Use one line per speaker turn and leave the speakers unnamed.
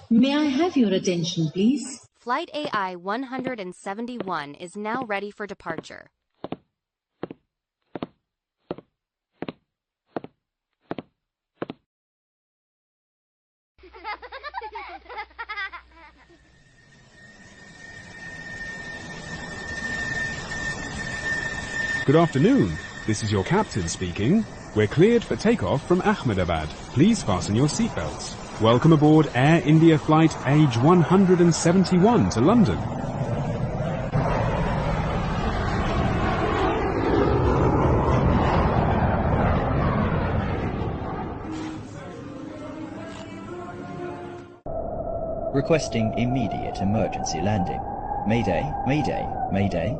May I have your attention, please?
Flight AI 171 is now ready for departure.
Good afternoon. This is your captain speaking. We're cleared for takeoff from Ahmedabad. Please fasten your seatbelts. Welcome aboard Air India flight age 171 to London.
Requesting immediate emergency landing. Mayday, mayday, mayday.